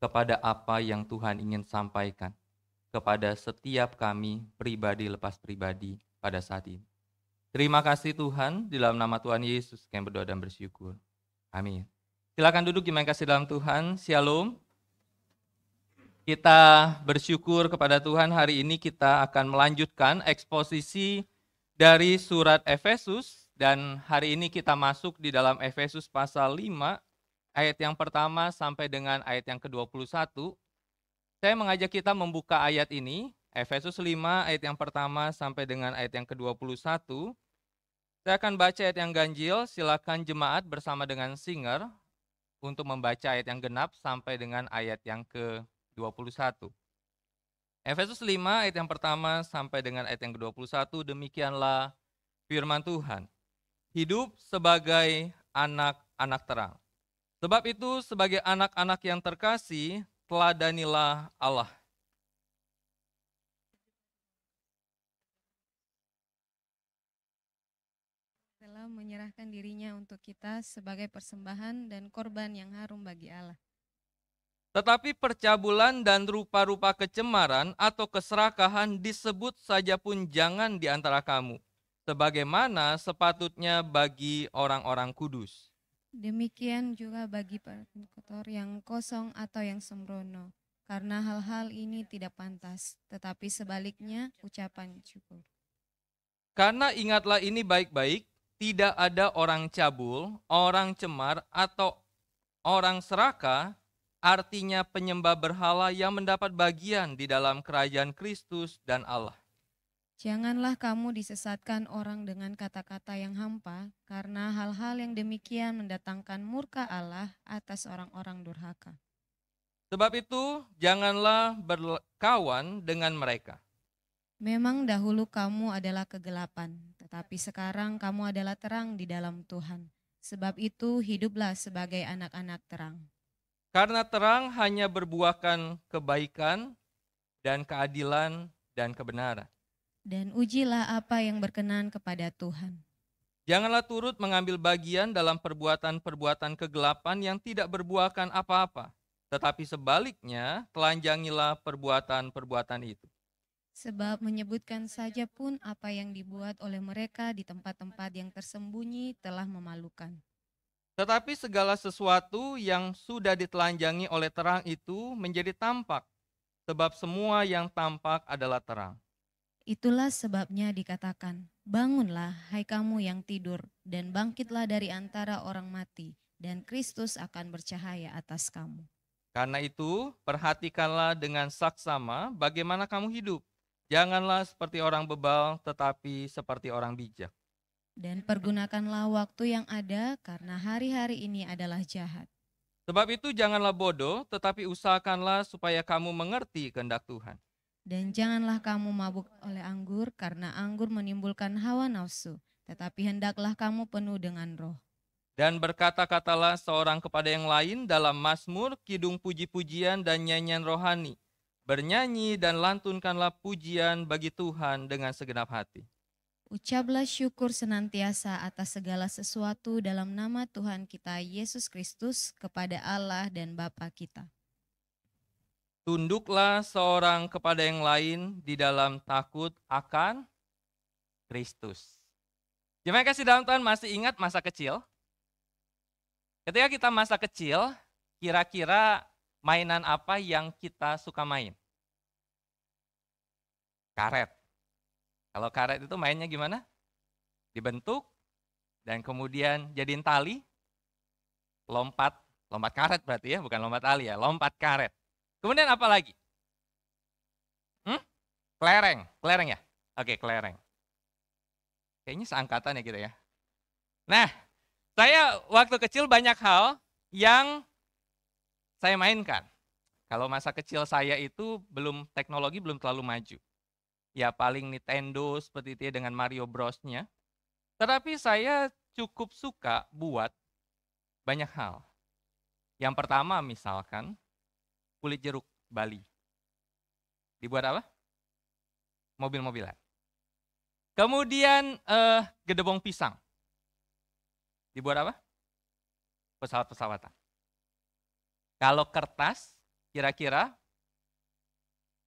kepada apa yang Tuhan ingin sampaikan kepada setiap kami pribadi lepas pribadi pada saat ini. Terima kasih Tuhan, di dalam nama Tuhan Yesus kami berdoa dan bersyukur. Amin. Silakan duduk yang kasih dalam Tuhan. Shalom. Kita bersyukur kepada Tuhan, hari ini kita akan melanjutkan eksposisi dari surat Efesus, dan hari ini kita masuk di dalam Efesus pasal 5 ayat yang pertama sampai dengan ayat yang ke-21. Saya mengajak kita membuka ayat ini, Efesus 5 ayat yang pertama sampai dengan ayat yang ke-21. Saya akan baca ayat yang ganjil, silakan jemaat bersama dengan singer untuk membaca ayat yang genap sampai dengan ayat yang ke-21. Efesus 5 ayat yang pertama sampai dengan ayat yang ke-21, demikianlah firman Tuhan. Hidup sebagai anak-anak terang. Sebab itu sebagai anak-anak yang terkasih, teladanilah Allah. Telah menyerahkan dirinya untuk kita sebagai persembahan dan korban yang harum bagi Allah. Tetapi percabulan dan rupa-rupa kecemaran atau keserakahan disebut saja pun jangan di antara kamu, sebagaimana sepatutnya bagi orang-orang kudus. Demikian juga bagi para kotor yang kosong atau yang sembrono, karena hal-hal ini tidak pantas, tetapi sebaliknya ucapan syukur. Karena ingatlah ini baik-baik, tidak ada orang cabul, orang cemar, atau orang serakah, artinya penyembah berhala yang mendapat bagian di dalam kerajaan Kristus dan Allah. Janganlah kamu disesatkan orang dengan kata-kata yang hampa, karena hal-hal yang demikian mendatangkan murka Allah atas orang-orang durhaka. Sebab itu, janganlah berkawan dengan mereka. Memang dahulu kamu adalah kegelapan, tetapi sekarang kamu adalah terang di dalam Tuhan. Sebab itu hiduplah sebagai anak-anak terang. Karena terang hanya berbuahkan kebaikan dan keadilan dan kebenaran. Dan ujilah apa yang berkenan kepada Tuhan. Janganlah turut mengambil bagian dalam perbuatan-perbuatan kegelapan yang tidak berbuahkan apa-apa, tetapi sebaliknya telanjangilah perbuatan-perbuatan itu. Sebab menyebutkan saja pun apa yang dibuat oleh mereka di tempat-tempat yang tersembunyi telah memalukan. Tetapi segala sesuatu yang sudah ditelanjangi oleh terang itu menjadi tampak, sebab semua yang tampak adalah terang. Itulah sebabnya dikatakan, bangunlah hai kamu yang tidur, dan bangkitlah dari antara orang mati, dan Kristus akan bercahaya atas kamu. Karena itu, perhatikanlah dengan saksama bagaimana kamu hidup. Janganlah seperti orang bebal, tetapi seperti orang bijak. Dan pergunakanlah waktu yang ada, karena hari-hari ini adalah jahat. Sebab itu janganlah bodoh, tetapi usahakanlah supaya kamu mengerti kehendak Tuhan. Dan janganlah kamu mabuk oleh anggur, karena anggur menimbulkan hawa nafsu, tetapi hendaklah kamu penuh dengan roh. Dan berkata-katalah seorang kepada yang lain dalam mazmur, kidung puji-pujian dan nyanyian rohani. Bernyanyi dan lantunkanlah pujian bagi Tuhan dengan segenap hati. Ucaplah syukur senantiasa atas segala sesuatu dalam nama Tuhan kita Yesus Kristus kepada Allah dan Bapa kita. Tunduklah seorang kepada yang lain di dalam takut akan Kristus. Jemaat kasih dalam Tuhan, masih ingat masa kecil? Ketika kita masa kecil, kira-kira mainan apa yang kita suka main? Karet. Kalau karet itu mainnya gimana? Dibentuk dan kemudian jadiin tali, lompat karet berarti ya, bukan lompat tali ya, lompat karet. Kemudian apa lagi? Kelereng ya? Oke, kelereng. Kayaknya seangkatan ya kita ya. Nah, saya waktu kecil banyak hal yang saya mainkan. Kalau masa kecil saya itu teknologi belum terlalu maju. Ya paling Nintendo seperti itu ya dengan Mario Bros-nya. Tetapi saya cukup suka buat banyak hal. Yang pertama misalkan kulit jeruk Bali. Dibuat apa? Mobil-mobilan. Kemudian gedebong pisang. Dibuat apa? Pesawat-pesawatan. Kalau kertas, Kira-kira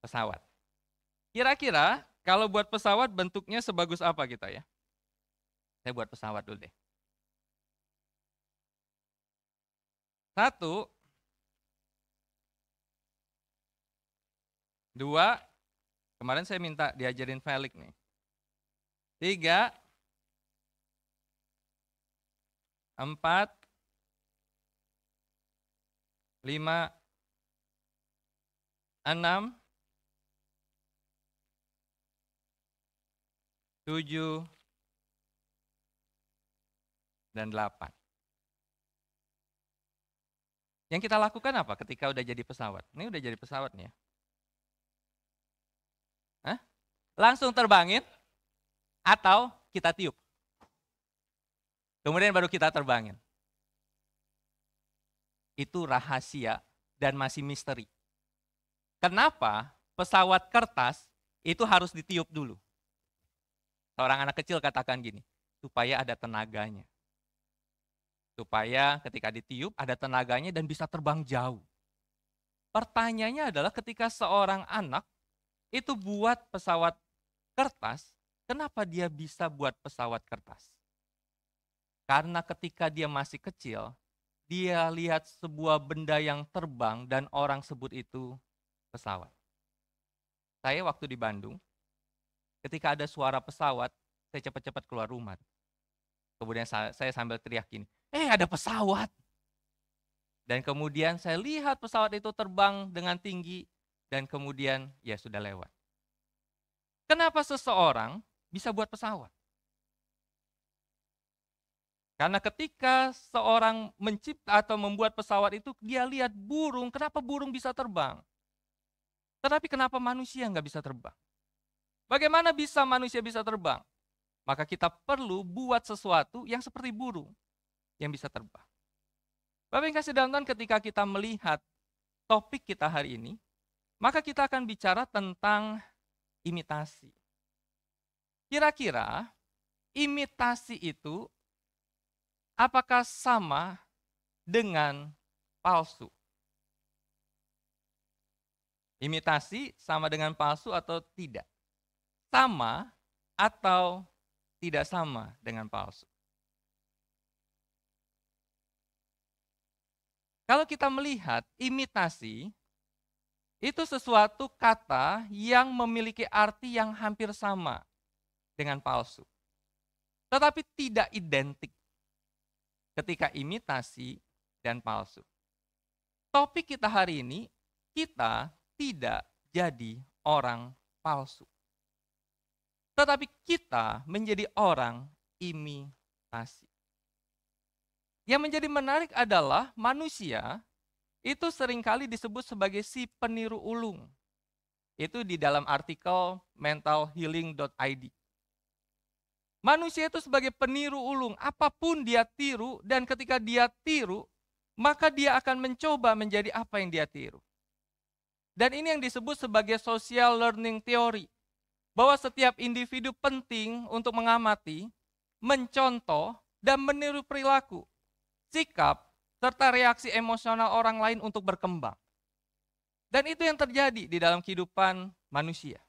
pesawat. Kira-kira kalau buat pesawat bentuknya sebagus apa kita ya? Saya buat pesawat dulu deh. 1, 2, kemarin saya minta diajarin Felix nih. 3, 4, 5, 6, 7, dan 8. Yang kita lakukan apa ketika udah jadi pesawat? Ini udah jadi pesawat nih ya. Hah? Langsung terbangin atau kita tiup? Kemudian baru kita terbangin. Itu rahasia dan masih misteri. Kenapa pesawat kertas itu harus ditiup dulu? Seorang anak kecil katakan gini, supaya ada tenaganya. Supaya ketika ditiup ada tenaganya dan bisa terbang jauh. Pertanyaannya adalah ketika seorang anak itu buat pesawat kertas, kenapa dia bisa buat pesawat kertas? Karena ketika dia masih kecil, dia lihat sebuah benda yang terbang dan orang sebut itu pesawat. Saya waktu di Bandung, ketika ada suara pesawat, saya cepat-cepat keluar rumah. Kemudian saya sambil teriak gini, ada pesawat. Dan kemudian saya lihat pesawat itu terbang dengan tinggi dan kemudian ya sudah lewat. Kenapa seseorang bisa buat pesawat? Karena ketika seorang mencipta atau membuat pesawat itu, dia lihat burung, kenapa burung bisa terbang? Tetapi kenapa manusia nggak bisa terbang? Bagaimana bisa manusia bisa terbang? Maka kita perlu buat sesuatu yang seperti burung yang bisa terbang. Bapak yang kasih dalam Tuhan, ketika kita melihat topik kita hari ini, maka kita akan bicara tentang imitasi. Kira-kira imitasi itu apakah sama dengan palsu? Imitasi sama dengan palsu atau tidak? Sama atau tidak sama dengan palsu? Kalau kita melihat imitasi, itu sesuatu kata yang memiliki arti yang hampir sama dengan palsu. Tetapi tidak identik ketika imitasi dan palsu. Topik kita hari ini, kita tidak jadi orang palsu. Tetapi kita menjadi orang imitasi. Yang menjadi menarik adalah manusia itu seringkali disebut sebagai si peniru ulung. Itu di dalam artikel mentalhealing.id. Manusia itu sebagai peniru ulung, apapun dia tiru dan ketika dia tiru, maka dia akan mencoba menjadi apa yang dia tiru. Dan ini yang disebut sebagai social learning theory. Bahwa setiap individu penting untuk mengamati, mencontoh, dan meniru perilaku, sikap, serta reaksi emosional orang lain untuk berkembang. Dan itu yang terjadi di dalam kehidupan manusia.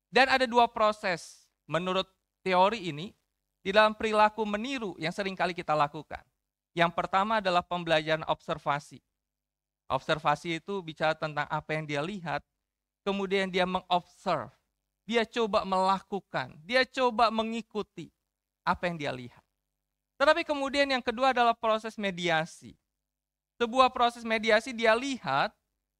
Dan ada dua proses menurut teori ini di dalam perilaku meniru yang seringkali kita lakukan. Yang pertama adalah pembelajaran observasi. Observasi itu bicara tentang apa yang dia lihat, kemudian dia mengobserve. Dia coba melakukan, dia coba mengikuti apa yang dia lihat. Tetapi kemudian yang kedua adalah proses mediasi. Sebuah proses mediasi dia lihat,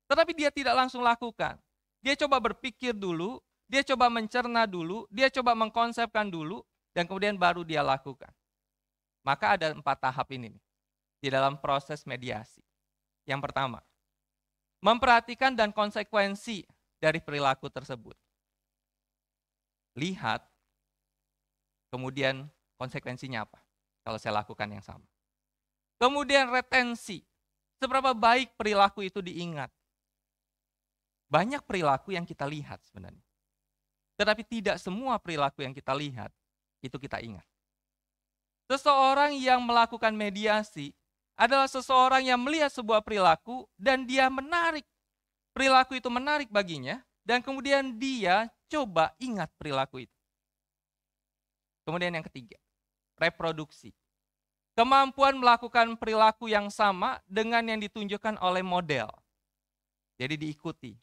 tetapi dia tidak langsung lakukan. Dia coba berpikir dulu, dia coba mencerna dulu, dia coba mengkonsepkan dulu, dan kemudian baru dia lakukan. Maka ada 4 tahap ini nih, di dalam proses mediasi. Yang pertama, memperhatikan dan konsekuensi dari perilaku tersebut. Lihat, kemudian konsekuensinya apa kalau saya lakukan yang sama. Kemudian retensi, seberapa baik perilaku itu diingat. Banyak perilaku yang kita lihat sebenarnya. Tetapi tidak semua perilaku yang kita lihat, itu kita ingat. Seseorang yang melakukan mediasi adalah seseorang yang melihat sebuah perilaku dan dia menarik Perilaku itu menarik baginya dan kemudian dia coba ingat perilaku itu. Kemudian yang ketiga, reproduksi. Kemampuan melakukan perilaku yang sama dengan yang ditunjukkan oleh model. Jadi diikuti,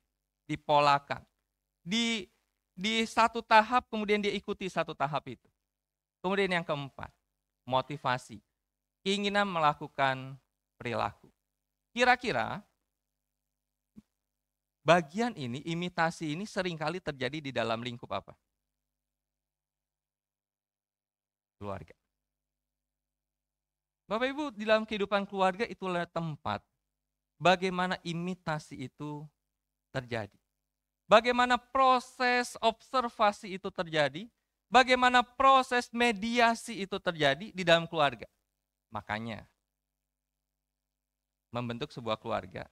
dipolakan. Di satu tahap kemudian dia ikuti satu tahap itu. Kemudian yang keempat, motivasi. Keinginan melakukan perilaku. Kira-kira bagian ini, imitasi ini seringkali terjadi di dalam lingkup apa? Keluarga. Bapak Ibu, di dalam kehidupan keluarga itulah tempat bagaimana imitasi itu terjadi. Bagaimana proses observasi itu terjadi, bagaimana proses mediasi itu terjadi di dalam keluarga. Makanya, membentuk sebuah keluarga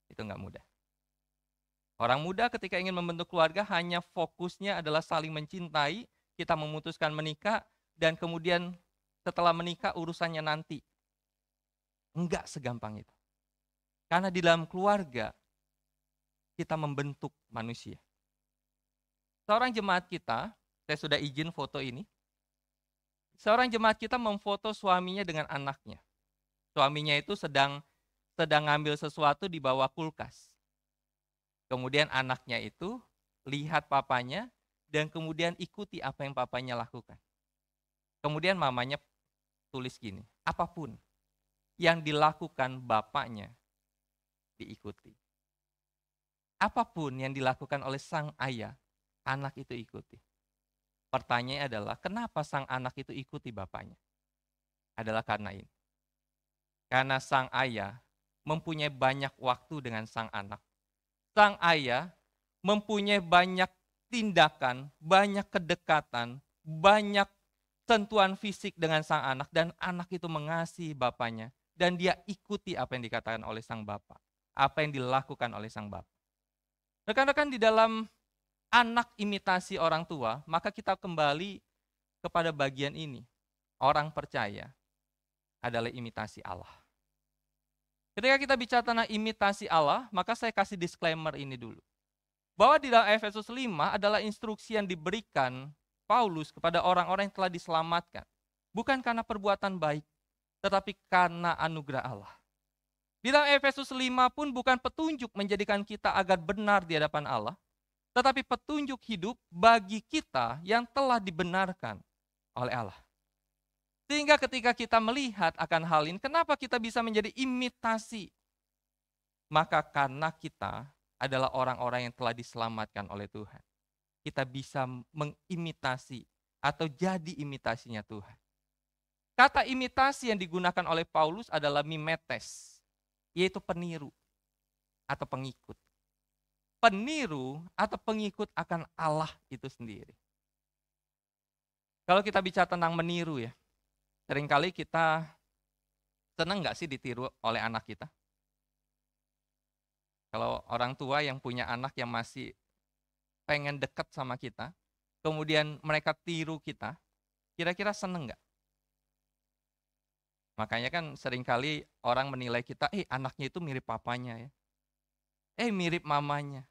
itu nggak mudah. Orang muda ketika ingin membentuk keluarga hanya fokusnya adalah saling mencintai, kita memutuskan menikah, dan kemudian setelah menikah urusannya nanti. Enggak segampang itu. Karena di dalam keluarga kita membentuk manusia. Seorang jemaat kita, saya sudah izin foto ini. Seorang jemaat kita memfoto suaminya dengan anaknya. Suaminya itu sedang ngambil sesuatu di bawah kulkas. Kemudian anaknya itu lihat papanya dan kemudian ikuti apa yang papanya lakukan. Kemudian mamanya tulis gini, apapun yang dilakukan bapaknya diikuti. Apapun yang dilakukan oleh sang ayah, anak itu ikuti. Pertanyaannya adalah, kenapa sang anak itu ikuti bapaknya? Adalah karena ini. Karena sang ayah mempunyai banyak waktu dengan sang anak. Sang ayah mempunyai banyak tindakan, banyak kedekatan, banyak sentuhan fisik dengan sang anak, dan anak itu mengasihi bapaknya, dan dia ikuti apa yang dikatakan oleh sang bapak, apa yang dilakukan oleh sang bapak. Rekan-rekan, di dalam anak imitasi orang tua, maka kita kembali kepada bagian ini. Orang percaya adalah imitasi Allah. Ketika kita bicara tentang imitasi Allah, maka saya kasih disclaimer ini dulu. Bahwa di dalam Efesus 5 adalah instruksi yang diberikan Paulus kepada orang-orang yang telah diselamatkan. Bukan karena perbuatan baik, tetapi karena anugerah Allah. Di dalam Efesus 5 pun bukan petunjuk menjadikan kita agar benar di hadapan Allah, tetapi petunjuk hidup bagi kita yang telah dibenarkan oleh Allah. Sehingga ketika kita melihat akan hal ini, kenapa kita bisa menjadi imitasi? Maka karena kita adalah orang-orang yang telah diselamatkan oleh Tuhan. Kita bisa mengimitasi atau jadi imitasinya Tuhan. Kata imitasi yang digunakan oleh Paulus adalah mimetes, yaitu peniru atau pengikut. Peniru atau pengikut akan Allah itu sendiri. Kalau kita bicara tentang meniru ya, seringkali kita senang nggak sih ditiru oleh anak kita? Kalau orang tua yang punya anak yang masih pengen dekat sama kita, kemudian mereka tiru kita, kira-kira seneng nggak? Makanya kan seringkali orang menilai kita, anaknya itu mirip papanya ya. Mirip mamanya.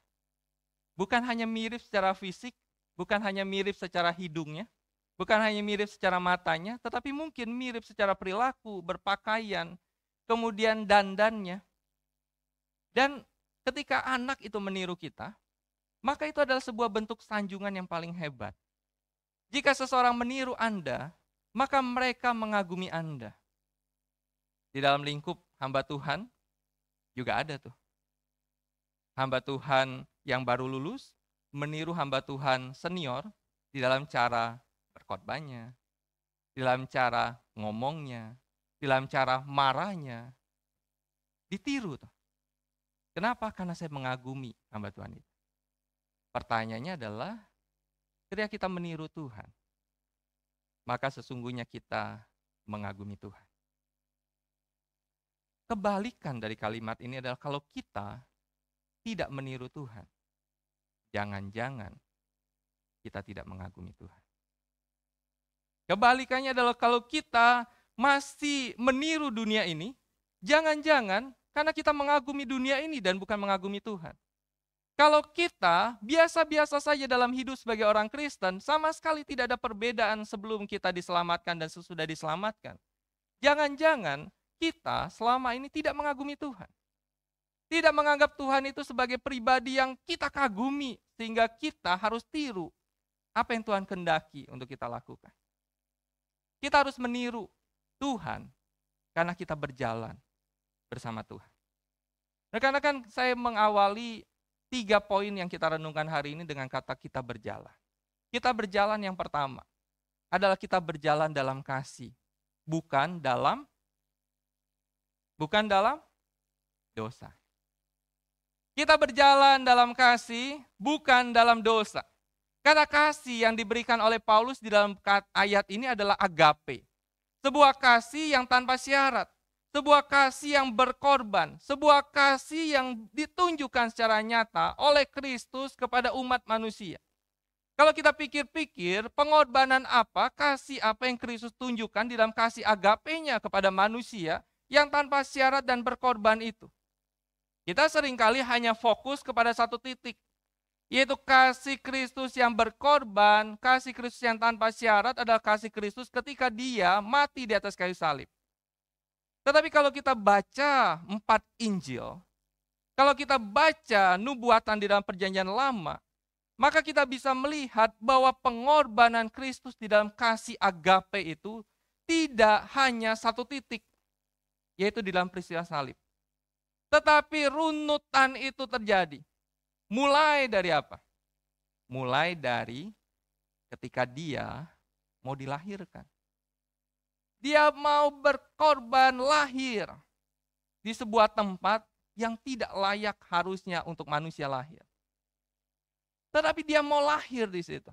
Bukan hanya mirip secara fisik, bukan hanya mirip secara hidungnya, bukan hanya mirip secara matanya, tetapi mungkin mirip secara perilaku, berpakaian, kemudian dandannya. Dan ketika anak itu meniru kita, maka itu adalah sebuah bentuk sanjungan yang paling hebat. Jika seseorang meniru Anda, maka mereka mengagumi Anda. Di dalam lingkup hamba Tuhan juga ada tuh. Hamba Tuhan yang baru lulus meniru hamba Tuhan senior di dalam cara berkhotbahnya, di dalam cara ngomongnya, di dalam cara marahnya. Ditiru tuh. Kenapa? Karena saya mengagumi hamba Tuhan itu. Pertanyaannya adalah, ketika kita meniru Tuhan, maka sesungguhnya kita mengagumi Tuhan. Kebalikan dari kalimat ini adalah kalau kita tidak meniru Tuhan, jangan-jangan kita tidak mengagumi Tuhan. Kebalikannya adalah kalau kita masih meniru dunia ini, jangan-jangan Karena kita mengagumi dunia ini dan bukan mengagumi Tuhan. Kalau kita biasa-biasa saja dalam hidup sebagai orang Kristen, sama sekali tidak ada perbedaan sebelum kita diselamatkan dan sesudah diselamatkan. Jangan-jangan kita selama ini tidak mengagumi Tuhan. Tidak menganggap Tuhan itu sebagai pribadi yang kita kagumi, sehingga kita harus tiru apa yang Tuhan kehendaki untuk kita lakukan. Kita harus meniru Tuhan karena kita berjalan bersama Tuhan. Rekan-rekan, saya mengawali 3 poin yang kita renungkan hari ini dengan kata kita berjalan. Kita berjalan yang pertama adalah kita berjalan dalam kasih, bukan dalam dosa. Kita berjalan dalam kasih, bukan dalam dosa. Kata kasih yang diberikan oleh Paulus di dalam ayat ini adalah agape. Sebuah kasih yang tanpa syarat. Sebuah kasih yang berkorban, sebuah kasih yang ditunjukkan secara nyata oleh Kristus kepada umat manusia. Kalau kita pikir-pikir, pengorbanan apa, kasih apa yang Kristus tunjukkan di dalam kasih agape-nya kepada manusia yang tanpa syarat dan berkorban itu. Kita seringkali hanya fokus kepada satu titik, yaitu kasih Kristus yang berkorban, kasih Kristus yang tanpa syarat adalah kasih Kristus ketika dia mati di atas kayu salib. Tetapi kalau kita baca 4 Injil, kalau kita baca nubuatan di dalam perjanjian lama, maka kita bisa melihat bahwa pengorbanan Kristus di dalam kasih agape itu tidak hanya satu titik, yaitu di dalam peristiwa salib. Tetapi runutan itu terjadi. Mulai dari apa? Mulai dari ketika dia mau dilahirkan. Dia mau berkorban lahir di sebuah tempat yang tidak layak harusnya untuk manusia lahir. Tetapi dia mau lahir di situ.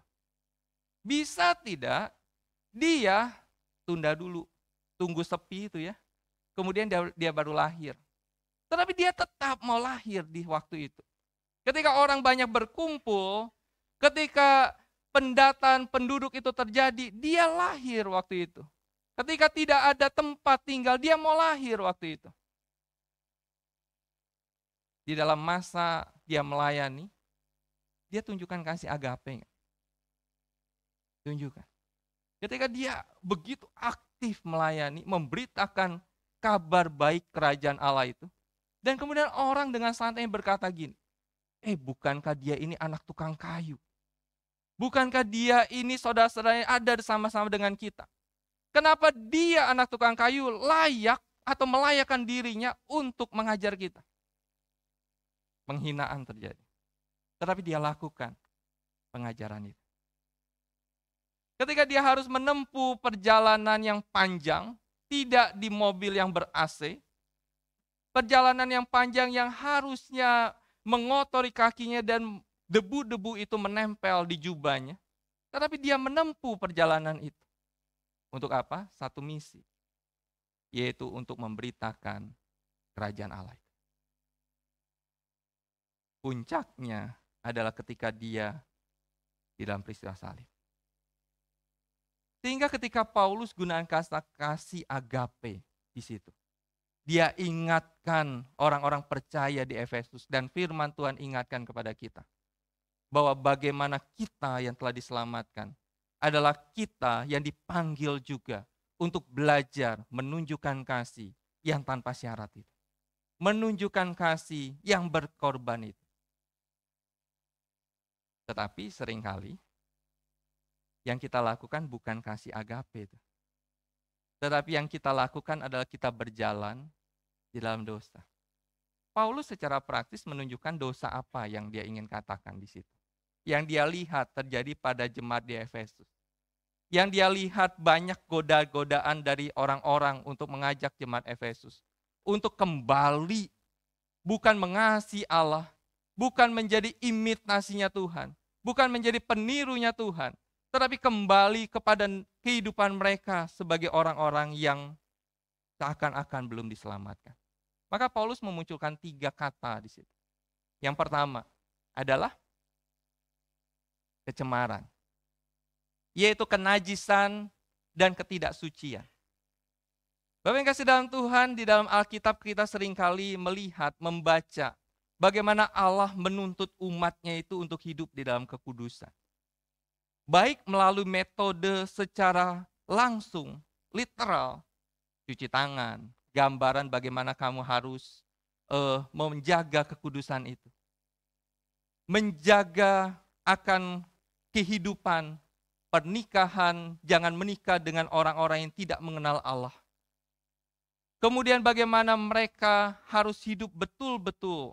Bisa tidak dia tunda dulu, tunggu sepi itu ya. Kemudian dia baru lahir. Tetapi dia tetap mau lahir di waktu itu. Ketika orang banyak berkumpul, ketika pendataan penduduk itu terjadi, dia lahir waktu itu. Ketika tidak ada tempat tinggal, dia mau lahir waktu itu. Di dalam masa dia melayani, dia tunjukkan kasih agape. Tunjukkan. Ketika dia begitu aktif melayani, memberitakan kabar baik kerajaan Allah itu. Dan kemudian orang dengan santai berkata gini, bukankah dia ini anak tukang kayu? Bukankah dia ini saudara-saudaranya ada sama-sama dengan kita? Kenapa dia anak tukang kayu layak atau melayakkan dirinya untuk mengajar kita? Penghinaan terjadi. Tetapi dia lakukan pengajaran itu. Ketika dia harus menempuh perjalanan yang panjang, tidak di mobil yang ber-AC, perjalanan yang panjang yang harusnya mengotori kakinya dan debu-debu itu menempel di jubahnya, tetapi dia menempuh perjalanan itu. Untuk apa? Satu misi, yaitu untuk memberitakan kerajaan Allah. Puncaknya adalah ketika dia di dalam peristiwa salib. Sehingga ketika Paulus gunakan kata kasih agape di situ, dia ingatkan orang-orang percaya di Efesus dan firman Tuhan ingatkan kepada kita bahwa bagaimana kita yang telah diselamatkan adalah kita yang dipanggil juga untuk belajar menunjukkan kasih yang tanpa syarat itu. Menunjukkan kasih yang berkorban itu. Tetapi seringkali yang kita lakukan bukan kasih agape itu. Tetapi yang kita lakukan adalah kita berjalan di dalam dosa. Paulus secara praktis menunjukkan dosa apa yang dia ingin katakan di situ. Yang dia lihat terjadi pada jemaat di Efesus. Yang dia lihat banyak goda-godaan dari orang-orang untuk mengajak jemaat Efesus. Untuk kembali, bukan mengasihi Allah, bukan menjadi imitasinya Tuhan, bukan menjadi penirunya Tuhan, tetapi kembali kepada kehidupan mereka sebagai orang-orang yang seakan-akan belum diselamatkan. Maka Paulus memunculkan 3 kata di situ. Yang pertama adalah kecemaran, yaitu kenajisan dan ketidaksucian. Bapak yang kasih dalam Tuhan, di dalam Alkitab kita seringkali melihat, membaca bagaimana Allah menuntut umatnya itu untuk hidup di dalam kekudusan. Baik melalui metode secara langsung, literal, cuci tangan, gambaran bagaimana kamu harus menjaga kekudusan itu. Menjaga akan kehidupan, pernikahan, jangan menikah dengan orang-orang yang tidak mengenal Allah. Kemudian bagaimana mereka harus hidup betul-betul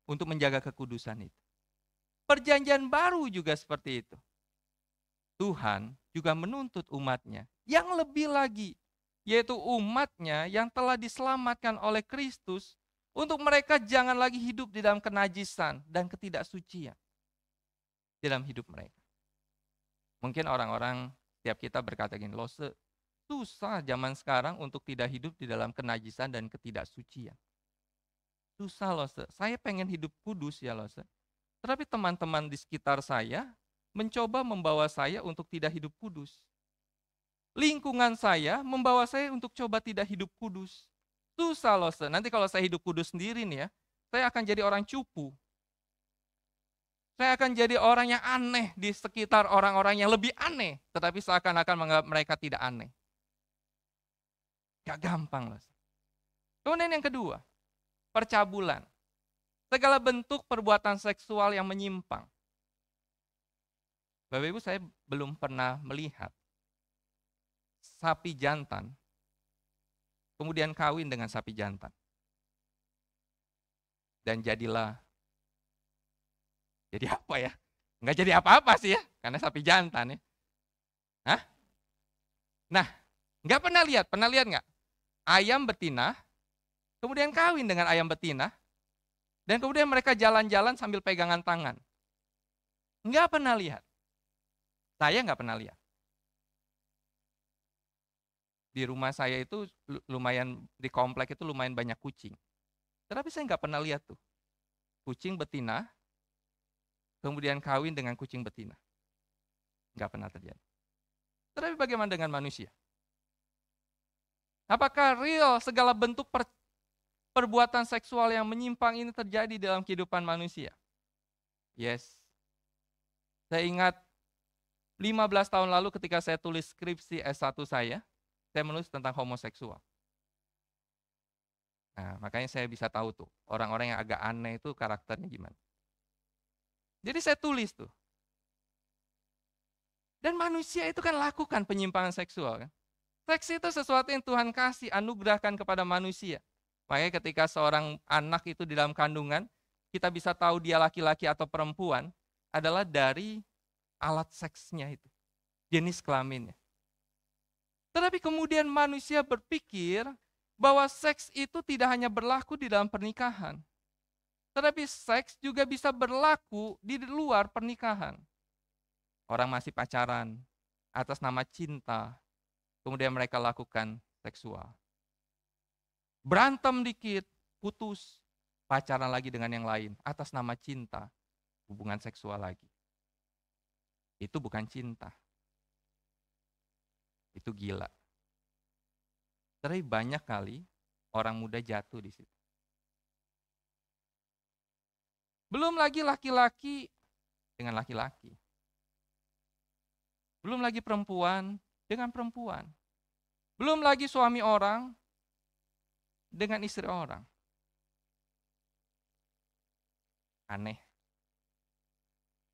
untuk menjaga kekudusan itu. Perjanjian baru juga seperti itu. Tuhan juga menuntut umatnya yang lebih lagi, yaitu umatnya yang telah diselamatkan oleh Kristus, untuk mereka jangan lagi hidup di dalam kenajisan dan ketidaksucian di dalam hidup mereka. Mungkin orang-orang, setiap kita berkata gini, loh, susah zaman sekarang untuk tidak hidup di dalam kenajisan dan ketidaksucian. Susah loh, saya pengen hidup kudus ya loh. Tetapi teman-teman di sekitar saya mencoba membawa saya untuk tidak hidup kudus. Lingkungan saya membawa saya untuk coba tidak hidup kudus. Susah loh, nanti kalau saya hidup kudus sendiri nih ya, saya akan jadi orang cupu. Saya akan jadi orang yang aneh di sekitar orang-orang yang lebih aneh, tetapi seakan-akan menganggap mereka tidak aneh. Gak gampang loh. Kemudian yang kedua, percabulan. Segala bentuk perbuatan seksual yang menyimpang. Bapak Ibu, saya belum pernah melihat sapi jantan kemudian kawin dengan sapi jantan. Dan jadilah, jadi apa ya? Nggak jadi apa-apa sih ya, karena sapi jantan ya. Hah? Nah, nggak pernah lihat nggak? Ayam betina, kemudian kawin dengan ayam betina, dan kemudian mereka jalan-jalan sambil pegangan tangan. Nggak pernah lihat. Saya nggak pernah lihat. Di rumah saya itu lumayan, di komplek itu lumayan banyak kucing. Tetapi saya nggak pernah lihat tuh. Kucing betina, kemudian kawin dengan kucing betina. Nggak pernah terjadi. Tetapi bagaimana dengan manusia? Apakah real segala bentuk perbuatan seksual yang menyimpang ini terjadi dalam kehidupan manusia? Yes. Saya ingat 15 tahun lalu ketika saya tulis skripsi S1 saya menulis tentang homoseksual. Nah, makanya saya bisa tahu tuh, orang-orang yang agak aneh itu karakternya gimana. Jadi saya tulis tuh. Dan manusia itu kan lakukan penyimpangan seksual kan. Seks itu sesuatu yang Tuhan kasih, anugerahkan kepada manusia. Makanya ketika seorang anak itu di dalam kandungan, kita bisa tahu dia laki-laki atau perempuan adalah dari alat seksnya itu, jenis kelaminnya. Tetapi kemudian manusia berpikir bahwa seks itu tidak hanya berlaku di dalam pernikahan, tetapi seks juga bisa berlaku di luar pernikahan. Orang masih pacaran, atas nama cinta, kemudian mereka lakukan seksual. Berantem dikit, putus, pacaran lagi dengan yang lain, atas nama cinta, hubungan seksual lagi. Itu bukan cinta. Itu gila. Tapi banyak kali orang muda jatuh di situ. Belum lagi laki-laki dengan laki-laki. Belum lagi perempuan dengan perempuan. Belum lagi suami orang dengan istri orang. Aneh.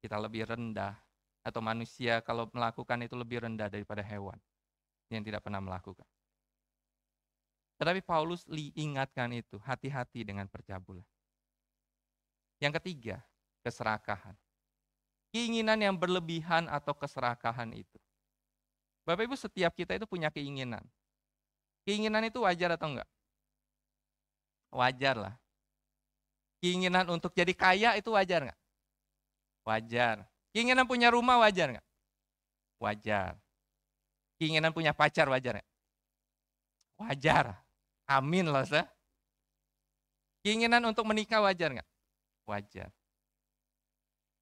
Kita lebih rendah, atau manusia kalau melakukan itu lebih rendah daripada hewan yang tidak pernah melakukan. Tetapi Paulus ingatkan itu, hati-hati dengan percabulan. Yang ketiga, keserakahan. Keinginan yang berlebihan atau keserakahan itu. Bapak Ibu, setiap kita itu punya keinginan. Keinginan itu wajar atau enggak? Wajar lah. Keinginan untuk jadi kaya itu wajar enggak? Wajar. Keinginan punya rumah wajar enggak? Wajar. Keinginan punya pacar wajar enggak? Wajar. Amin loh, sah. Keinginan untuk menikah wajar enggak? Wajar.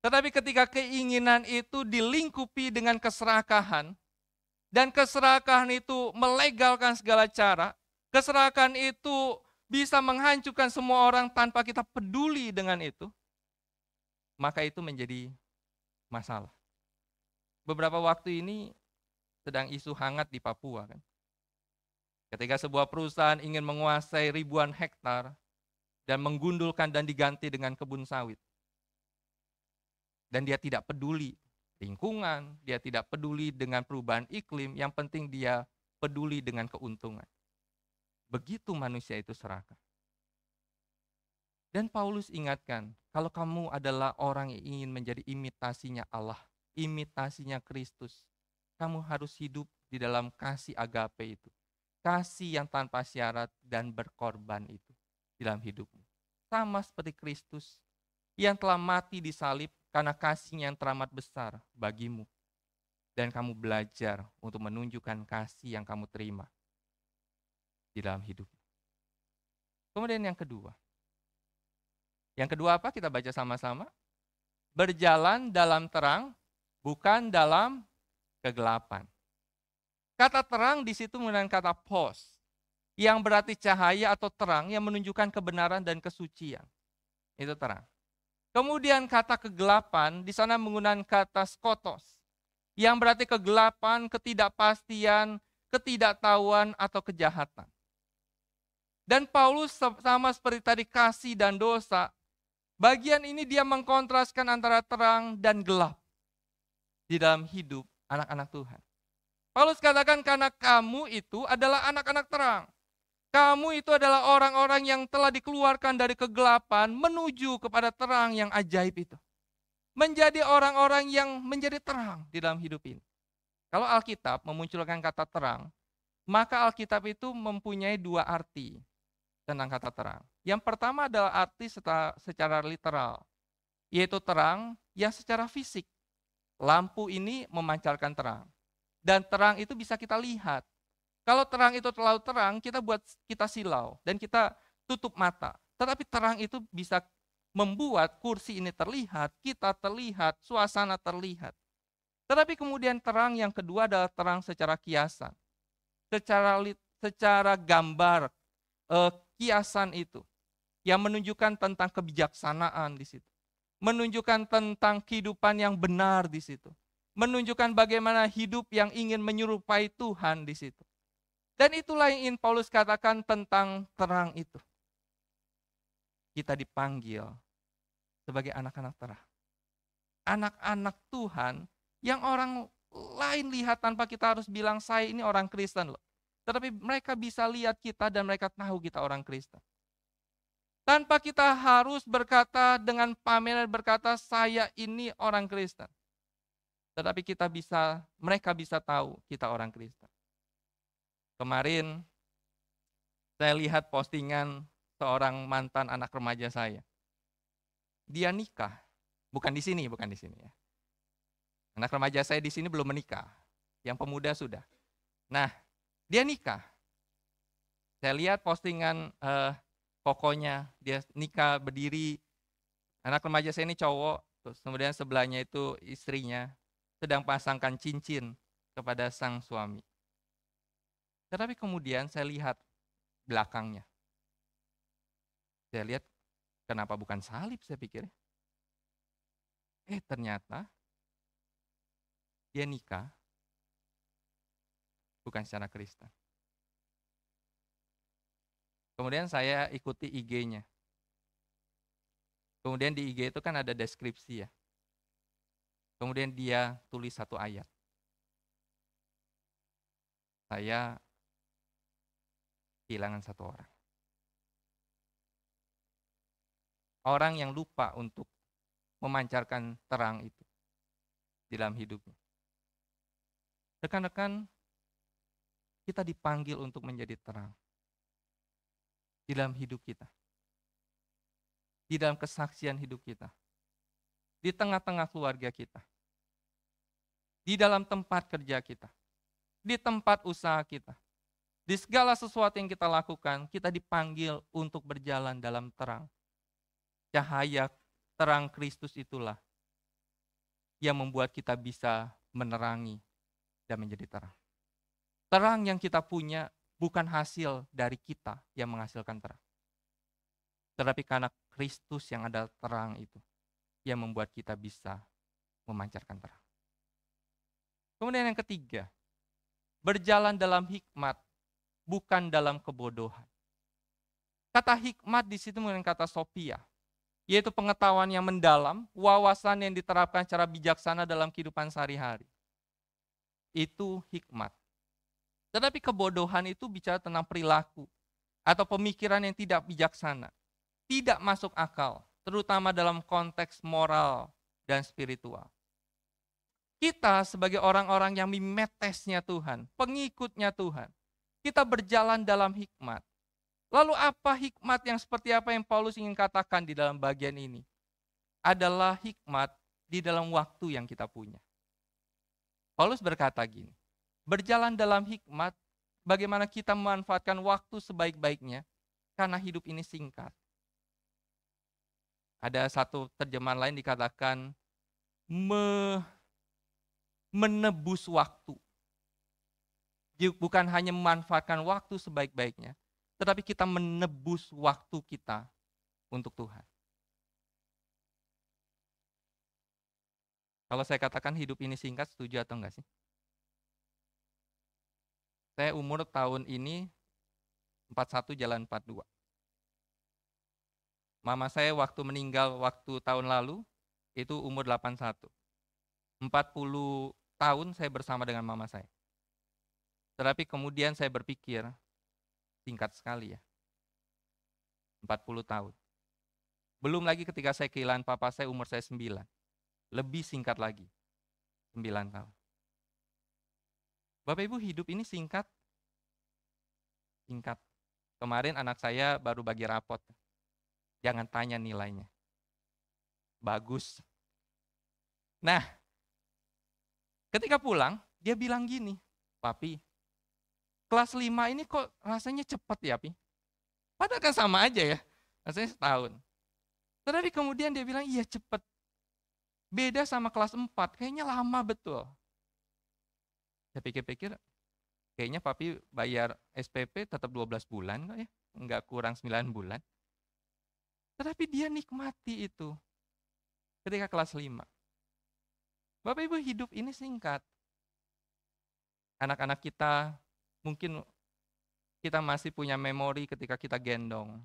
Tetapi ketika keinginan itu dilingkupi dengan keserakahan, Dan keserakahan itu melegalkan segala cara. Keserakahan itu bisa menghancurkan semua orang tanpa kita peduli dengan itu. Maka itu menjadi masalah. Beberapa waktu ini sedang isu hangat di Papua kan. Ketika sebuah perusahaan ingin menguasai ribuan hektar dan menggundulkan dan diganti dengan kebun sawit. Dan dia tidak peduli lingkungan, dia tidak peduli dengan perubahan iklim, yang penting dia peduli dengan keuntungan. Begitu manusia itu serakah. Dan Paulus ingatkan, kalau kamu adalah orang yang ingin menjadi imitasinya Allah, imitasinya Kristus, kamu harus hidup di dalam kasih agape itu. Kasih yang tanpa syarat dan berkorban itu di dalam hidupmu. Sama seperti Kristus yang telah mati di salib karena kasihnya yang teramat besar bagimu. Dan kamu belajar untuk menunjukkan kasih yang kamu terima di dalam hidup. Kemudian yang kedua. Yang kedua apa? Kita baca sama-sama. Berjalan dalam terang, bukan dalam kegelapan. Kata terang di situ menggunakan kata pos, yang berarti cahaya atau terang yang menunjukkan kebenaran dan kesucian. Itu terang. Kemudian kata kegelapan di sana menggunakan kata skotos, yang berarti kegelapan, ketidakpastian, ketidaktahuan atau kejahatan. Dan Paulus sama seperti tadi kasih dan dosa, bagian ini dia mengkontraskan antara terang dan gelap di dalam hidup anak-anak Tuhan. Paulus katakan karena kamu itu adalah anak-anak terang. Kamu itu adalah orang-orang yang telah dikeluarkan dari kegelapan menuju kepada terang yang ajaib itu. Menjadi orang-orang yang menjadi terang di dalam hidup ini. Kalau Alkitab memunculkan kata terang, maka Alkitab itu mempunyai dua arti tentang kata terang. Yang pertama adalah arti secara literal, yaitu terang yang secara fisik. Lampu ini memancarkan terang. Dan terang itu bisa kita lihat. Kalau terang itu terlalu terang, kita silau dan kita tutup mata. Tetapi terang itu bisa membuat kursi ini terlihat, kita terlihat, suasana terlihat. Tetapi kemudian terang yang kedua adalah terang secara kiasan. Secara gambar, kiasan itu yang menunjukkan tentang kebijaksanaan di situ. Menunjukkan tentang kehidupan yang benar di situ. Menunjukkan bagaimana hidup yang ingin menyerupai Tuhan di situ. Dan itulah yang ingin Paulus katakan tentang terang itu. Kita dipanggil sebagai anak-anak terang. Anak-anak Tuhan yang orang lain lihat tanpa kita harus bilang saya ini orang Kristen loh. Tetapi mereka bisa lihat kita dan mereka tahu kita orang Kristen. Tanpa kita harus berkata dengan pameran berkata saya ini orang Kristen. Tetapi mereka bisa tahu kita orang Kristen. Kemarin saya lihat postingan seorang mantan anak remaja saya. Dia nikah, bukan di sini ya. Anak remaja saya di sini belum menikah, yang pemuda sudah. Nah, dia nikah. Saya lihat postingan kokonya, dia nikah berdiri. Anak remaja saya ini cowok, terus kemudian sebelahnya itu istrinya sedang pasangkan cincin kepada sang suami. Tetapi kemudian saya lihat belakangnya. Saya lihat kenapa bukan salib saya pikir. Ternyata dia nikah bukan secara Kristen. Kemudian saya ikuti IG-nya. Kemudian di IG itu kan ada deskripsi ya. Kemudian dia tulis satu ayat. Saya kehilangan satu orang. Orang yang lupa untuk memancarkan terang itu di dalam hidupnya. Rekan-rekan, kita dipanggil untuk menjadi terang di dalam hidup kita. Di dalam kesaksian hidup kita. Di tengah-tengah keluarga kita. Di dalam tempat kerja kita. Di tempat usaha kita. Di segala sesuatu yang kita lakukan, kita dipanggil untuk berjalan dalam terang. Cahaya terang Kristus itulah yang membuat kita bisa menerangi dan menjadi terang. Terang yang kita punya bukan hasil dari kita yang menghasilkan terang. Tetapi karena Kristus yang adalah terang itu, yang membuat kita bisa memancarkan terang. Kemudian yang ketiga, berjalan dalam hikmat, bukan dalam kebodohan. Kata hikmat di situ menggunakan kata sophia, yaitu pengetahuan yang mendalam, wawasan yang diterapkan secara bijaksana dalam kehidupan sehari-hari. Itu hikmat. Tetapi kebodohan itu bicara tentang perilaku atau pemikiran yang tidak bijaksana, tidak masuk akal, terutama dalam konteks moral dan spiritual. Kita sebagai orang-orang yang mimetesnya Tuhan, pengikutnya Tuhan, kita berjalan dalam hikmat. Lalu apa hikmat yang seperti apa yang Paulus ingin katakan di dalam bagian ini? Adalah hikmat di dalam waktu yang kita punya. Paulus berkata gini, berjalan dalam hikmat, bagaimana kita memanfaatkan waktu sebaik-baiknya, karena hidup ini singkat. Ada satu terjemahan lain dikatakan, menebus waktu. Bukan hanya memanfaatkan waktu sebaik-baiknya, tetapi kita menebus waktu kita untuk Tuhan. Kalau saya katakan hidup ini singkat, setuju atau enggak sih? Saya umur tahun ini 41 jalan 42. Mama saya waktu meninggal waktu tahun lalu, itu umur 81. 40 tahun saya bersama dengan mama saya. Tetapi kemudian saya berpikir, singkat sekali ya. 40 tahun. Belum lagi ketika saya kehilangan papa saya umur saya 9. Lebih singkat lagi. 9 tahun. Bapak Ibu, hidup ini singkat. Singkat. Kemarin anak saya baru bagi rapot. Jangan tanya nilainya. Bagus. Nah, ketika pulang, dia bilang gini, Papi, kelas 5 ini kok rasanya cepat ya, Pi? Padahal kan sama aja ya, rasanya setahun. Tetapi kemudian dia bilang, iya cepat. Beda sama kelas 4, kayaknya lama betul. Saya pikir-pikir, kayaknya Papi bayar SPP tetap 12 bulan kok ya, enggak kurang 9 bulan. Tetapi dia nikmati itu ketika kelas 5. Bapak Ibu, hidup ini singkat. Anak-anak kita, mungkin kita masih punya memori ketika kita gendong.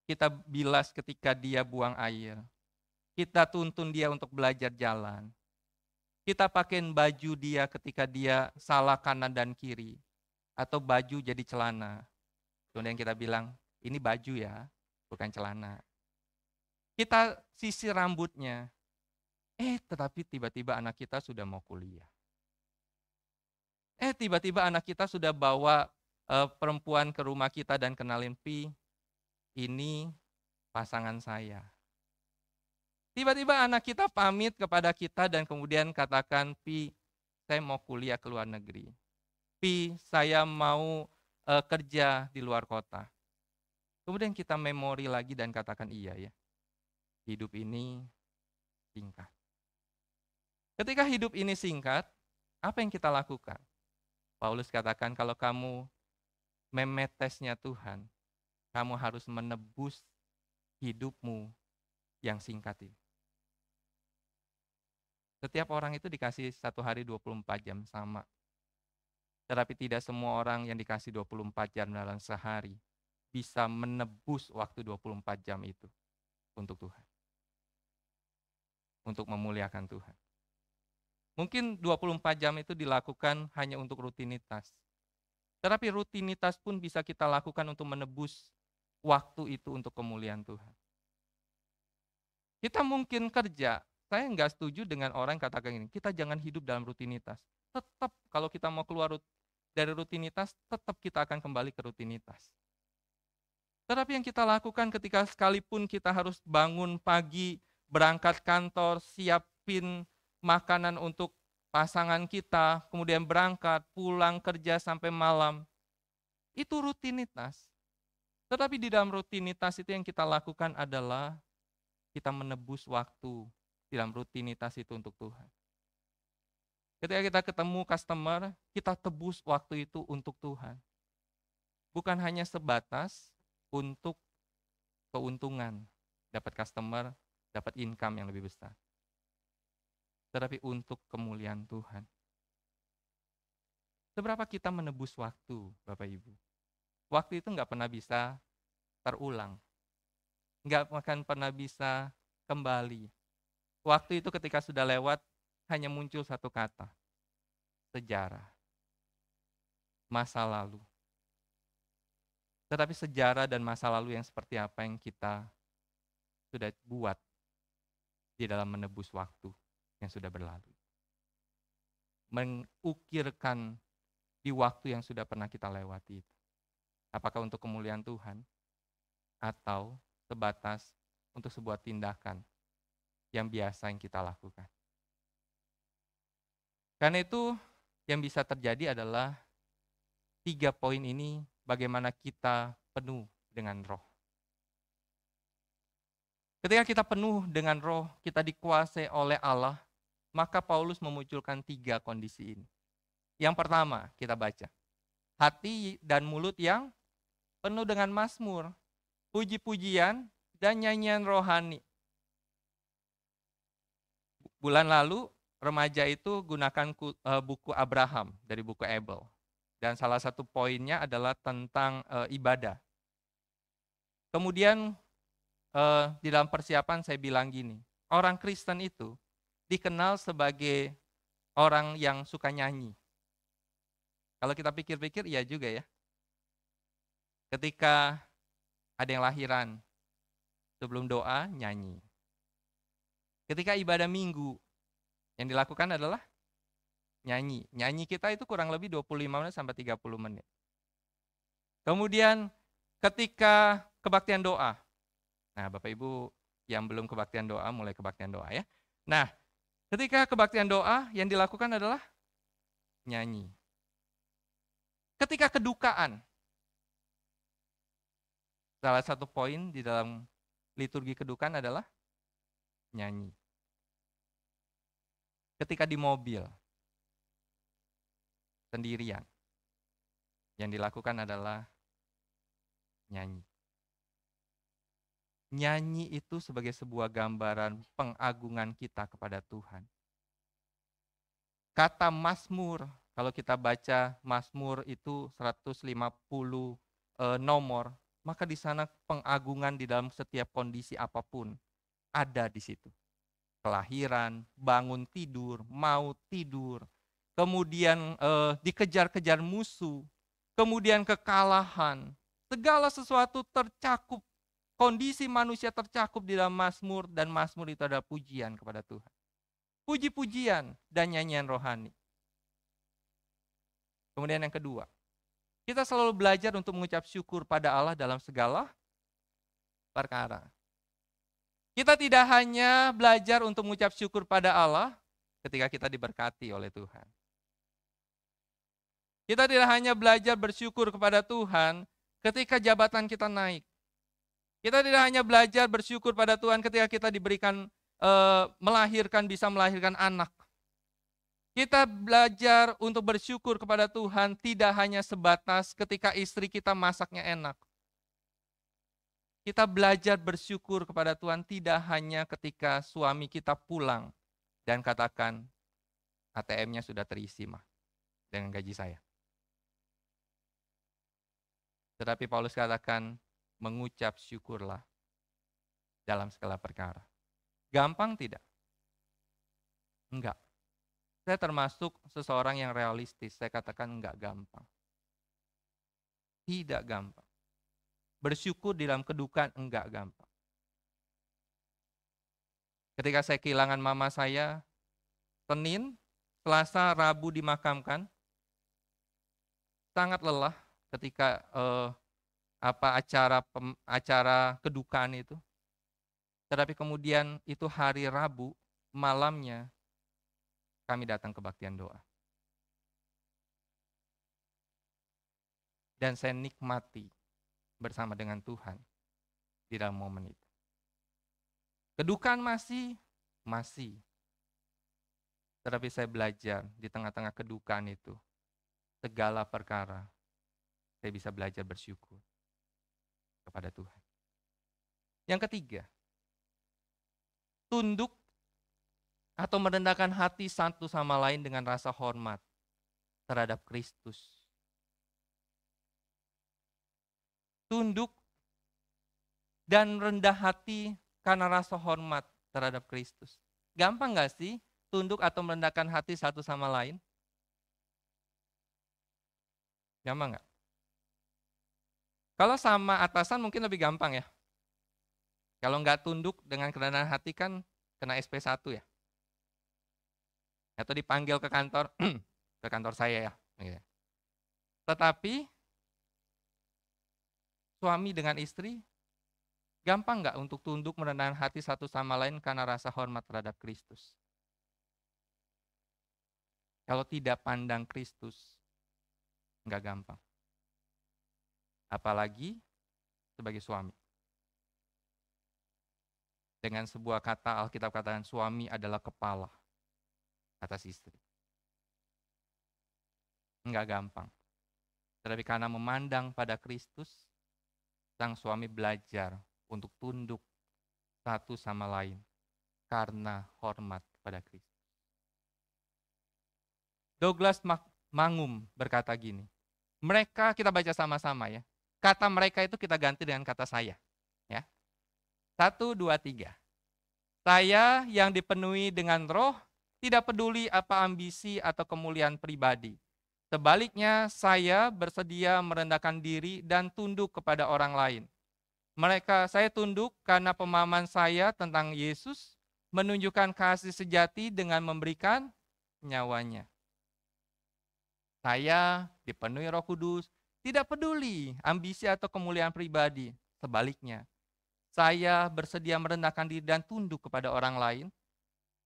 Kita bilas ketika dia buang air. Kita tuntun dia untuk belajar jalan. Kita pakein baju dia ketika dia salah kanan dan kiri. Atau baju jadi celana. Kemudian kita bilang, ini baju ya, bukan celana. Kita sisir rambutnya. Tetapi tiba-tiba anak kita sudah mau kuliah. Tiba-tiba anak kita sudah bawa perempuan ke rumah kita dan kenalin, Pi, ini pasangan saya. Tiba-tiba anak kita pamit kepada kita dan kemudian katakan, Pi, saya mau kuliah ke luar negeri. Pi, saya mau kerja di luar kota. Kemudian kita memori lagi dan katakan, iya ya, hidup ini singkat. Ketika hidup ini singkat, apa yang kita lakukan? Paulus katakan, kalau kamu memetesnya Tuhan, kamu harus menebus hidupmu yang singkat ini. Setiap orang itu dikasih 1 hari 24 jam sama. Tetapi tidak semua orang yang dikasih 24 jam dalam sehari bisa menebus waktu 24 jam itu untuk Tuhan. Untuk memuliakan Tuhan. Mungkin 24 jam itu dilakukan hanya untuk rutinitas. Tetapi rutinitas pun bisa kita lakukan untuk menebus waktu itu untuk kemuliaan Tuhan. Kita mungkin kerja, saya nggak setuju dengan orang yang katakan ini, kita jangan hidup dalam rutinitas. Tetap kalau kita mau keluar dari rutinitas, tetap kita akan kembali ke rutinitas. Tetapi yang kita lakukan ketika sekalipun kita harus bangun pagi, berangkat kantor, siapin makanan untuk pasangan kita, kemudian berangkat, pulang kerja sampai malam. Itu rutinitas. Tetapi di dalam rutinitas itu yang kita lakukan adalah kita menebus waktu di dalam rutinitas itu untuk Tuhan. Ketika kita ketemu customer, kita tebus waktu itu untuk Tuhan. Bukan hanya sebatas untuk keuntungan, dapat customer, dapat income yang lebih besar. Tetapi untuk kemuliaan Tuhan. Seberapa kita menebus waktu, Bapak Ibu? Waktu itu nggak pernah bisa terulang. Nggak akan pernah bisa kembali. Waktu itu ketika sudah lewat, hanya muncul satu kata. Sejarah. Masa lalu. Tetapi sejarah dan masa lalu yang seperti apa yang kita sudah buat di dalam menebus waktu yang sudah berlalu. Mengukirkan di waktu yang sudah pernah kita lewati itu. Apakah untuk kemuliaan Tuhan atau sebatas untuk sebuah tindakan yang biasa yang kita lakukan. Karena itu yang bisa terjadi adalah 3 poin ini, bagaimana kita penuh dengan roh. Ketika kita penuh dengan roh, kita dikuasai oleh Allah, maka Paulus memunculkan 3 kondisi ini. Yang pertama, kita baca. Hati dan mulut yang penuh dengan mazmur, puji-pujian, dan nyanyian rohani. Bulan lalu, remaja itu gunakan buku Abraham dari buku Abel. Dan salah satu poinnya adalah tentang ibadah. Kemudian di dalam persiapan saya bilang gini, orang Kristen itu dikenal sebagai orang yang suka nyanyi. Kalau kita pikir-pikir, iya juga ya. Ketika ada yang lahiran, sebelum doa, nyanyi. Ketika ibadah minggu, yang dilakukan adalah nyanyi. Nyanyi kita itu kurang lebih 25 menit sampai 30 menit. Kemudian ketika kebaktian doa. Nah, Bapak Ibu yang belum kebaktian doa, mulai kebaktian doa ya. Nah, ketika kebaktian doa, yang dilakukan adalah nyanyi. Ketika kedukaan, salah satu poin di dalam liturgi kedukaan adalah nyanyi. Ketika di mobil, sendirian, yang dilakukan adalah nyanyi. Nyanyi itu sebagai sebuah gambaran pengagungan kita kepada Tuhan. Kata mazmur, kalau kita baca mazmur itu 150 nomor, maka di sana pengagungan di dalam setiap kondisi apapun ada di situ. Kelahiran, bangun tidur, mau tidur, kemudian dikejar-kejar musuh, kemudian kekalahan, segala sesuatu tercakup, kondisi manusia tercakup di dalam mazmur, dan mazmur itu adalah pujian kepada Tuhan. Puji-pujian dan nyanyian rohani. Kemudian yang kedua, kita selalu belajar untuk mengucap syukur pada Allah dalam segala perkara. Kita tidak hanya belajar untuk mengucap syukur pada Allah ketika kita diberkati oleh Tuhan. Kita tidak hanya belajar bersyukur kepada Tuhan ketika jabatan kita naik. Kita tidak hanya belajar bersyukur pada Tuhan ketika kita diberikan bisa melahirkan anak. Kita belajar untuk bersyukur kepada Tuhan tidak hanya sebatas ketika istri kita masaknya enak. Kita belajar bersyukur kepada Tuhan tidak hanya ketika suami kita pulang dan katakan, ATM-nya sudah terisi mah dengan gaji saya. Tetapi Paulus katakan, mengucap syukurlah dalam segala perkara. Gampang tidak? Enggak. Saya termasuk seseorang yang realistis, saya katakan enggak gampang. Tidak gampang. Bersyukur di dalam kedukaan enggak gampang. Ketika saya kehilangan mama saya, Senin, Selasa, Rabu dimakamkan, sangat lelah ketika acara kedukaan itu. Tetapi kemudian itu hari Rabu, malamnya kami datang ke kebaktian doa. Dan saya nikmati bersama dengan Tuhan di dalam momen itu. Kedukaan masih. Tetapi saya belajar di tengah-tengah kedukaan itu, segala perkara, saya bisa belajar bersyukur kepada Tuhan. Yang ketiga, tunduk atau merendahkan hati satu sama lain dengan rasa hormat terhadap Kristus. Tunduk dan rendah hati karena rasa hormat terhadap Kristus. Gampang gak sih tunduk atau merendahkan hati satu sama lain? Gampang gak? Kalau sama atasan mungkin lebih gampang ya. Kalau nggak tunduk dengan kerendahan hati kan kena SP1 ya. Atau dipanggil ke kantor, ke kantor saya ya. Tetapi suami dengan istri, gampang nggak untuk tunduk merendahkan hati satu sama lain karena rasa hormat terhadap Kristus? Kalau tidak pandang Kristus, nggak gampang. Apalagi sebagai suami. Dengan sebuah kata Alkitab katakan suami adalah kepala atas istri. Nggak gampang. Tetapi karena memandang pada Kristus, sang suami belajar untuk tunduk satu sama lain karena hormat pada Kristus. Douglas Mangum berkata gini, mereka kita baca sama-sama ya. Kata mereka itu kita ganti dengan kata saya. Ya. 1, 2, 3. Saya yang dipenuhi dengan roh, tidak peduli apa ambisi atau kemuliaan pribadi. Sebaliknya, saya bersedia merendahkan diri dan tunduk kepada orang lain. Saya tunduk karena pemahaman saya tentang Yesus menunjukkan kasih sejati dengan memberikan nyawanya. Saya dipenuhi Roh Kudus, tidak peduli ambisi atau kemuliaan pribadi. Sebaliknya, saya bersedia merendahkan diri dan tunduk kepada orang lain.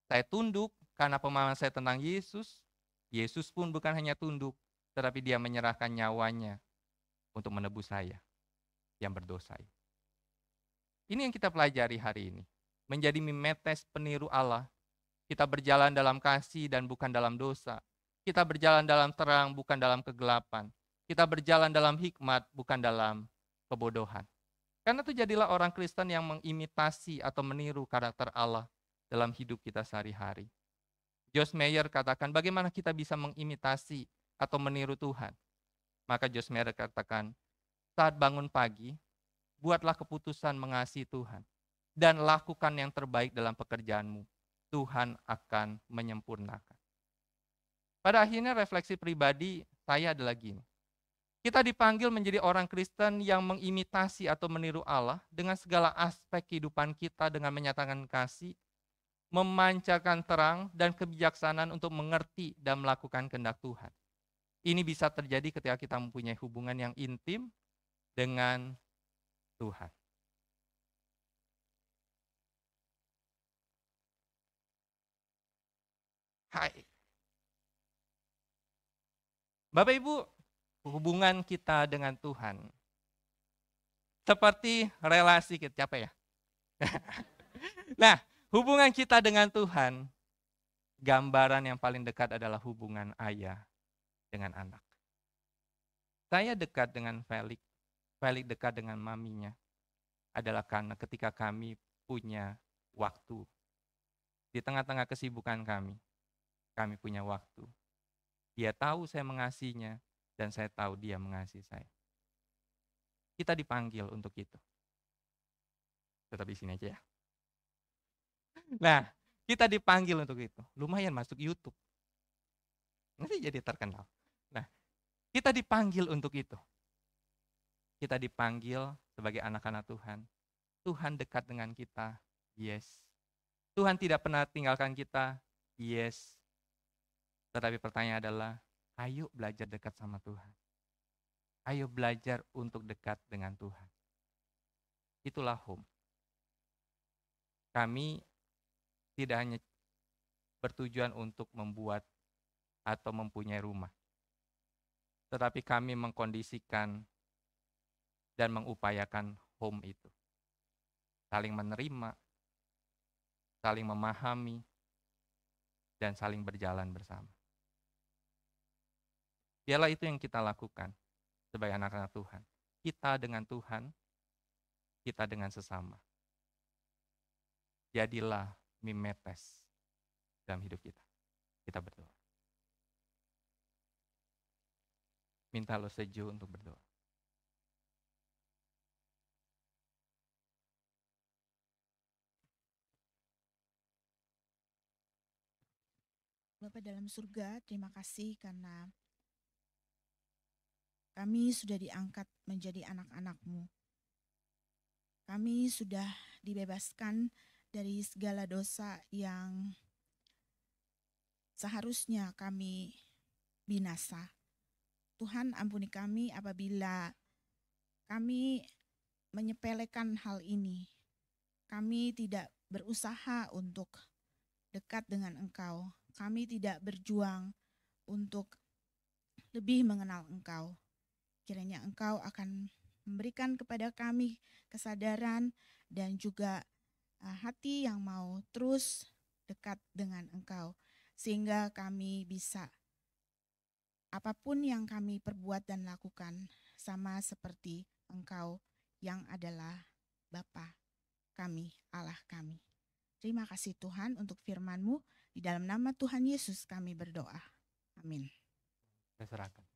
Saya tunduk karena pemahaman saya tentang Yesus. Yesus pun bukan hanya tunduk, tetapi dia menyerahkan nyawanya untuk menebus saya yang berdosa. Ini yang kita pelajari hari ini. Menjadi mimetes peniru Allah. Kita berjalan dalam kasih dan bukan dalam dosa. Kita berjalan dalam terang, bukan dalam kegelapan. Kita berjalan dalam hikmat, bukan dalam kebodohan. Karena itu jadilah orang Kristen yang mengimitasi atau meniru karakter Allah dalam hidup kita sehari-hari. Joyce Meyer katakan, bagaimana kita bisa mengimitasi atau meniru Tuhan? Maka Joyce Meyer katakan, saat bangun pagi, buatlah keputusan mengasihi Tuhan. Dan lakukan yang terbaik dalam pekerjaanmu. Tuhan akan menyempurnakan. Pada akhirnya refleksi pribadi saya adalah gini. Kita dipanggil menjadi orang Kristen yang mengimitasi atau meniru Allah dengan segala aspek kehidupan kita dengan menyatakan kasih, memancarkan terang dan kebijaksanaan untuk mengerti dan melakukan kehendak Tuhan. Ini bisa terjadi ketika kita mempunyai hubungan yang intim dengan Tuhan. Hai. Bapak Ibu, hubungan kita dengan Tuhan seperti relasi kita, apa ya? Nah, hubungan kita dengan Tuhan, gambaran yang paling dekat adalah hubungan ayah dengan anak. Saya dekat dengan Felix dekat dengan maminya, adalah karena ketika kami punya waktu. Di tengah-tengah kesibukan kami punya waktu. Dia tahu saya mengasihinya, dan saya tahu dia mengasihi saya. Kita dipanggil untuk itu. Tetap di sini aja ya. Nah, kita dipanggil untuk itu. Lumayan masuk YouTube. Nanti jadi terkenal. Nah, kita dipanggil untuk itu. Kita dipanggil sebagai anak-anak Tuhan. Tuhan dekat dengan kita. Yes. Tuhan tidak pernah tinggalkan kita. Yes. Tetapi pertanyaan adalah, ayo belajar dekat sama Tuhan. Ayo belajar untuk dekat dengan Tuhan. Itulah home. Kami tidak hanya bertujuan untuk membuat atau mempunyai rumah. Tetapi kami mengkondisikan dan mengupayakan home itu. Saling menerima, saling memahami, dan saling berjalan bersama. Biarlah itu yang kita lakukan sebagai anak-anak Tuhan. Kita dengan Tuhan, kita dengan sesama. Jadilah mimetes dalam hidup kita. Kita berdoa. Minta lo setuju untuk berdoa. Bapa dalam surga, terima kasih karena kami sudah diangkat menjadi anak-anak-Mu. Kami sudah dibebaskan dari segala dosa yang seharusnya kami binasa. Tuhan, ampuni kami apabila kami menyepelekan hal ini. Kami tidak berusaha untuk dekat dengan Engkau. Kami tidak berjuang untuk lebih mengenal Engkau. Kiranya Engkau akan memberikan kepada kami kesadaran dan juga hati yang mau terus dekat dengan Engkau. Sehingga kami bisa, apapun yang kami perbuat dan lakukan, sama seperti Engkau yang adalah Bapa kami, Allah kami. Terima kasih Tuhan untuk firman-Mu. Di dalam nama Tuhan Yesus kami berdoa. Amin. Saya serahkan.